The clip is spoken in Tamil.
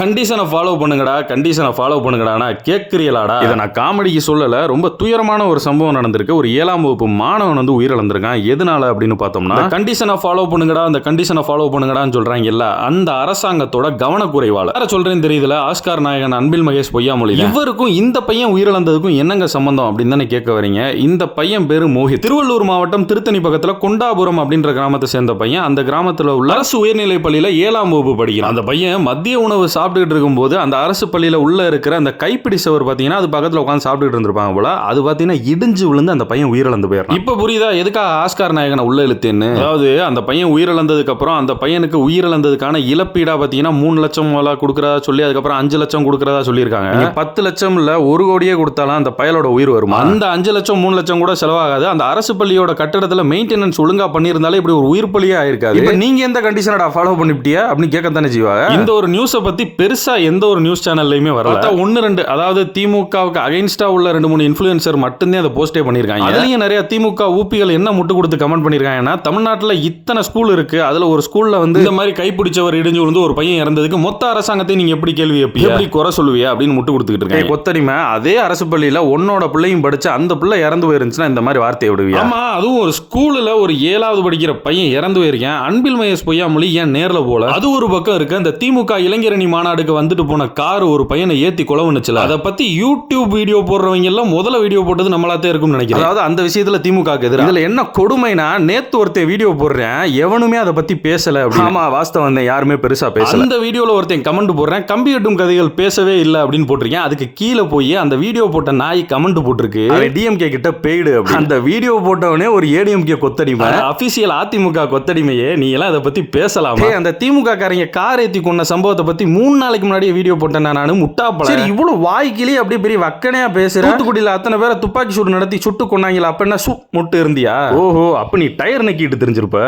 கண்டிஷனை ஃபாலோ பண்ணுங்கடா கேட்கிறீங்களாடா. இதை நான் காமெடிக்கு சொல்லல, ரொம்ப துயரமான ஒரு சம்பவம் நடந்திருக்கு. ஒரு 7ஆம் வகுப்பு மாணவன் வந்து உயிரிழந்திருக்கான். எதனால அப்படின்னு பார்த்தோம்னா, கண்டிஷனை ஃபாலோ பண்ணுங்கடான்னு சொல்றாங்க இல்ல, அந்த அரசாங்கத்தோட கவனக்குறைவால. யார சொல்றேன்னு தெரியல, ஆஸ்கார் நாயகன் அன்பில் மகேஷ் பொய்யாமொழி. இவருக்கும் இந்த பையன் உயிரிழந்ததுக்கும் என்னங்க சம்பந்தம் அப்படின்னு தானே கேட்க வரீங்க. இந்த பையன் பேரு மோஹித். திருவள்ளூர் மாவட்டம் திருத்தணி பக்கத்துல கொண்டாபுரம் அப்படின்ற கிராமத்தை சேர்ந்த பையன். அந்த கிராமத்துல உள்ள அரசு உயர்நிலை பள்ளியில 7ஆம் வகுப்பு படிக்கிறான். அந்த பையன் மதிய உணவு சாப்பிட்டுட்டு இருக்கும்போது அந்த அரசு பள்ளியில உள்ள இருக்கிற அந்த கைப்பிடி சவர் பாத்தீங்கன்னா அது பக்கத்துல உட்காந்து சாப்பிட்டுட்டு இருந்திருப்பாங்க போல. அது பாத்தீங்கன்னா இடிஞ்சு விழுந்து அந்த பையன் உயிரிழந்து போயிடும். இப்ப புரியுதா எதுக்காக ஆஸ்கார் நாயகனை உள்ள இழுத்தேன்னு? அதாவது அந்த பையன் உயிரிழந்ததுக்கு அப்புறம் அந்த பையனுக்கு உயிரிழந்ததுக்கான இழப்பீடா பாத்தீங்கன்னா 3 லட்சம் கொடுக்கறதா சொல்லி அதுக்கப்புறம் 5 லட்சம் கொடுக்கறதா சொல்லியிருக்காங்க. 10 லட்சம் இல்ல 1 கோடியே கொடுத்தாலும் அந்த பயலோட உயிர் வருமா? அந்த 5 லட்சம் 3 லட்சம் கூட செலவாகாது. அந்த அரசு பள்ளியோட கட்டடத்துல மெயின்டெனன்ஸ் ஒழுங்கா பண்ணியிருந்தாலே இப்படி ஒரு உயிர் பலியே ஆயிருக்காது. இப்ப நீங்க எந்த கண்டிஷனடா ஃபாலோ பண்ணிவிட்டியா அப்படின்னு கேட்கத்தானே செய்வாங்க. இந்த ஒரு நியூஸை பத்தி பெருசா எந்த ஒரு நியூஸ் சேனல்லையுமே வரல. 1-2 அதாவது திமுகவுக்கு அகைன்ஸ்டா உள்ள 2-3 இன்ஃப்ளூயன்சர் மட்டும்தான் அதை போஸ்டே பண்ணிருக்காங்க. அதுலயும் நிறைய திமுக ஊபிகள் என்ன முட்டு கொடுத்து கமெண்ட் பண்ணிருக்காங்கன்னா, தமிழ்நாட்டுல இத்தனை ஸ்கூல் இருக்கு, அதுல ஒரு ஸ்கூல்ல வந்து இந்த மாதிரி கைப்பிடிச்சவர் இடிஞ்சு விழுந்து ஒரு பையன் இறந்ததுக்கு மொத்த அரசாங்கத்தை நீங்க எப்படி கேள்வி எப்படி குறை சொல்லுவியா அப்படின்னு முட்டு கொடுத்துக்கிட்டு இருக்காங்க. கொத்தடிமை அதே அரசு பள்ளியில உன்னோட பிள்ளையும் படிச்சு அந்த பிள்ளை இறந்து போயிருந்துச்சுன்னா இந்த மாதிரி வார்த்தையை விடுவியா? ஆமா, அதுவும் ஒரு ஸ்கூல்ல ஒரு 7வது படிக்கிற பையன் இறந்து போயிருக்கேன். அன்பில் மகேஷ் பொய்யாமொழி ஏன் நேர்ல போல? அது ஒரு பக்கம் இருக்கு. அந்த திமுக இளைஞரணி மாநாடுக்கு வந்துட்டு போன கார் ஒரு பையனை ஏத்தி கொலவனுச்சுல, அதை பத்தி யூடியூப் வீடியோ போடுறவங்க எல்லாம் முதல்ல வீடியோ போட்டது நம்மளாத்தே இருக்கும்னு நினைக்கிறேன். அதாவது அந்த விஷயத்துல திமுக எதிராக. இதுல என்ன கொடுமைனா, நேத்து ஒருத்தன் வீடியோ போடுறேன் எவனுமே அதை பத்தி பேசல. ஆமா வாஸ்தவம், யாருமே பெருசா பேசல. அந்த வீடியோல ஒருத்தன் கமெண்ட் போடுறேன், கம்பி கட்டும் கதைகள் பேசவே இல்லை அப்படின்னு போட்டிருக்கேன். அதுக்கு கீழே போய் அந்த வீடியோ போட்ட நாய் கமெண்ட் போட்டிருக்கு, டிஎம்கே கிட்ட பெய்டு. அந்த வீடியோ போட்டவனே ஒரு ஏடிஎம்கே கொத்தடிமை, அபிஷியல் அதிமுக கொத்தடிமையே. நீ எல்லாம் அதை பத்தி பேசலாமா? அந்த திமுக காரங்க கார் ஏத்தி கொண்ட சம்பவத்தை பத்தி 3 நாளைக்கு முன்னாடியே வீடியோ போட்டேன் நானு. முட்டாப்பல சரி, இவ்வளவு வாய்க்கிலே அப்படியே பெரிய வக்கனையா பேசுறேன். தூத்துக்குடியில அத்தனை பேரை துப்பாக்கி சூடு நடத்தி சுட்டு கொண்டாங்களா, அப்ப என்ன முட்டு இருந்தியா? ஓஹோ, அப்ப நீ டயர் நக்கிட்டு தெரிஞ்சிருப்ப.